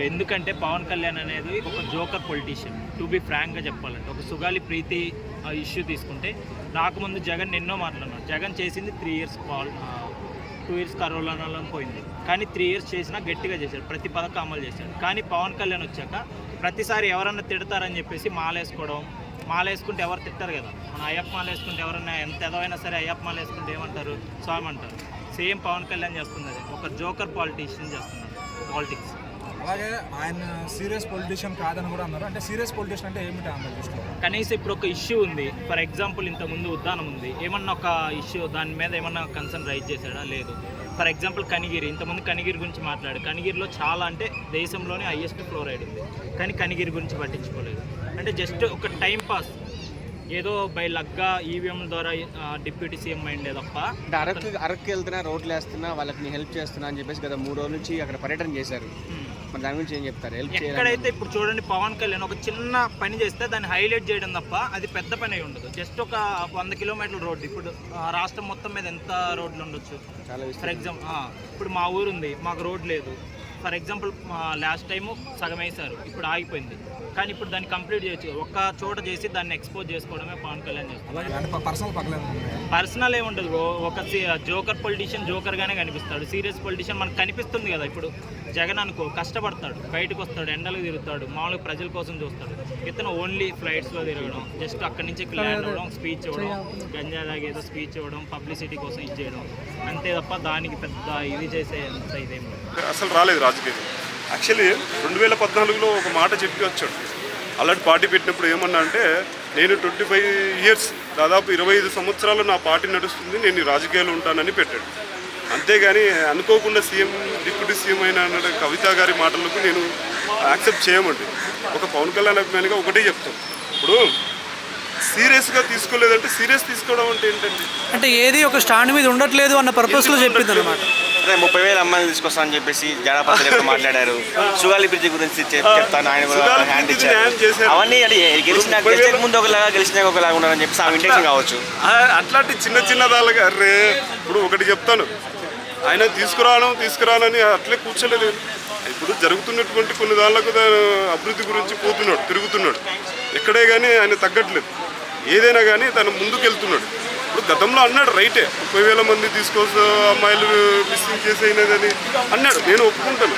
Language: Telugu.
ఎందుకంటే పవన్ కళ్యాణ్ అనేది ఒక జోకర్ పొలిటీషియన్. టు బి ఫ్రాంక్గా చెప్పాలంటే ఒక సుగాలి ప్రీతి ఇష్యూ తీసుకుంటే రాకముందు జగన్ ఎన్నో మాట్లాడినారు. జగన్ చేసింది 3 years 2 years కరోనాలో పోయింది, కానీ 3 years చేసినా గట్టిగా చేశాడు, ప్రతి పథకం అమలు చేశాడు. కానీ పవన్ కళ్యాణ్ వచ్చాక ప్రతిసారి ఎవరన్నా తిడతారని చెప్పేసి మాలేసుకోవడం, మాల వేసుకుంటే ఎవరు తిట్టారు కదా, మన అయ్యప్ప మాల వేసుకుంటే ఎవరన్నా ఎంత ఎదవైనా సరే అయ్యప్ప మాల వేసుకుంటే ఏమంటారు, స్వామి అంటారు. సేమ్ పవన్ కళ్యాణ్ చేస్తున్నది, ఒక జోకర్ పాలిటీషియన్ చేస్తున్నారు పాలిటిక్స్. అలాగే ఆయన సీరియస్ పొలిటీషియన్ కాదని కూడా అన్నారు. అంటే సీరియస్ పొలిటీషియన్ అంటే ఏమిటి అన్నారు చూస్తున్నారు? కనీసం ఇప్పుడు ఒక ఇష్యూ ఉంది, ఫర్ ఎగ్జాంపుల్ ఇంతకుముందు ఉద్దానం ఉంది, ఏమన్నా ఒక ఇష్యూ దాని మీద ఏమన్నా కన్సర్న్ రైజ్ చేశాడా? లేదు. ఫర్ ఎగ్జాంపుల్ కనిగిరి, ఇంతకుముందు కనిగిరి గురించి మాట్లాడు. కనిగిరిలో చాలా అంటే దేశంలోనే హైయెస్ట్ ఫ్లోరైడ్ ఉంది, కానీ కనిగిరి గురించి పట్టించుకోలేదు. అంటే జస్ట్ ఒక టైం పాస్, ఏదో బై లగ్గా ఈవీఎం ద్వారా డిప్యూటీ సీఎం అయిందే తప్ప. అరకు వెళ్తున్నా, రోడ్లు వేస్తున్నా, వాళ్ళకి హెల్ప్ చేస్తున్నా అని చెప్పేసి గత 3 రోజుల నుంచి అక్కడ పర్యటన చేశారు. మరి దాని గురించి ఏం చెప్తారు? ఎక్కడైతే ఇప్పుడు చూడండి, పవన్ కళ్యాణ్ ఒక చిన్న పని చేస్తే దాన్ని హైలైట్ చేయడం తప్ప అది పెద్ద పని అయి ఉండదు. జస్ట్ ఒక 100 kilometerల రోడ్డు, ఇప్పుడు రాష్ట్రం మొత్తం మీద ఎంత రోడ్లు ఉండొచ్చు? ఫర్ ఎగ్జాంపుల్ ఇప్పుడు మా ఊరు ఉంది, మాకు రోడ్ లేదు. ఫర్ ఎగ్జాంపుల్ లాస్ట్ టైము సగం వేశారు, ఇప్పుడు ఆగిపోయింది, కానీ ఇప్పుడు దాన్ని కంప్లీట్ చేయొచ్చు. ఒక్క చోట చేసి దాన్ని ఎక్స్పోజ్ చేసుకోవడమే పవన్ కళ్యాణ్ చేస్తారు. పర్సనల్ ఏముండదు, ఒక జోకర్ పొలిటీషియన్ జోకర్గానే కనిపిస్తాడు. సీరియస్ పొలిటీషియన్ మనకు కనిపిస్తుంది కదా. ఇప్పుడు జగన్ అనుకో కష్టపడతాడు, బయటకు వస్తాడు, ఎండలకు తిరుగుతాడు, మామూలుగా ప్రజల కోసం చూస్తాడు. ఇతను ఓన్లీ ఫ్లైట్స్లో తిరగడం, జస్ట్ అక్కడి నుంచి ల్యాండ్ అవ్వడం, స్పీచ్ ఇవ్వడం, గంజా తాగేదో స్పీచ్ ఇవ్వడం, పబ్లిసిటీ కోసం ఇచ్చేయడం అంతే తప్ప దానికి పెద్ద ఇది చేసే అంత ఇదేం అసలు రాలేదు రాజకీయం. యాక్చువల్లీ 2014లో ఒక మాట చెప్పి వచ్చాడు. అలాంటి పార్టీ పెట్టినప్పుడు ఏమన్నా అంటే, నేను 25 years దాదాపు 25 సంవత్సరాలు నా పార్టీ నడుస్తుంది, నేను రాజకీయాలు ఉంటానని పెట్టాడు. అంతేగాని అనుకోకుండా సీఎం డిప్యూటీ సీఎం అయిన కవిత గారి మాటలకు నేను యాక్సెప్ట్ చేయమండి. ఒక పవన్ కళ్యాణ్ అభిమానిగా ఒకటే చెప్తాను, ఇప్పుడు సీరియస్గా తీసుకోలేదంటే సీరియస్ తీసుకోవడం అంటే ఏంటండి? అంటే ఏది ఒక స్టాండ్ మీద ఉండట్లేదు అన్న పర్పస్లో చెప్పింది అనమాట. 30,000 అమ్మాయిలు తీసుకొస్తా అని చెప్పేసి జడపత్రి మాట్లాడారు. సుగాలి బ్రిడ్జి గురించి చెప్తాను, ఆయన హ్యాండ్ ఇచ్చారు. అవన్నీ గెలిచిన ముందు ఒకలాగా గెలిచినాక ఒకలాగా ఉన్నారని చెప్పేసి ఆ ఇంటెన్షన్ కావచ్చు. అట్లాంటి చిన్న చిన్న దాళ్ళగా రే ఇప్పుడు ఒకటి చెప్తాను, ఆయన తీసుకురానని అట్లే కూర్చోలేదు. ఇప్పుడు జరుగుతున్నటువంటి కొన్ని దాళ్ళకు అభివృద్ధి గురించి తిరుగుతున్నాడు. ఎక్కడే కానీ ఆయన తగ్గట్లేదు. ఏదైనా కానీ తను ముందుకు వెళ్తున్నాడు. ఇప్పుడు గతంలో అన్నాడు రైటే, 30,000 మంది తీసుకొస్తా అమ్మాయిలు మిస్సింగ్ చేసేయలేదని అన్నాడు, నేను ఒప్పుకుంటాను.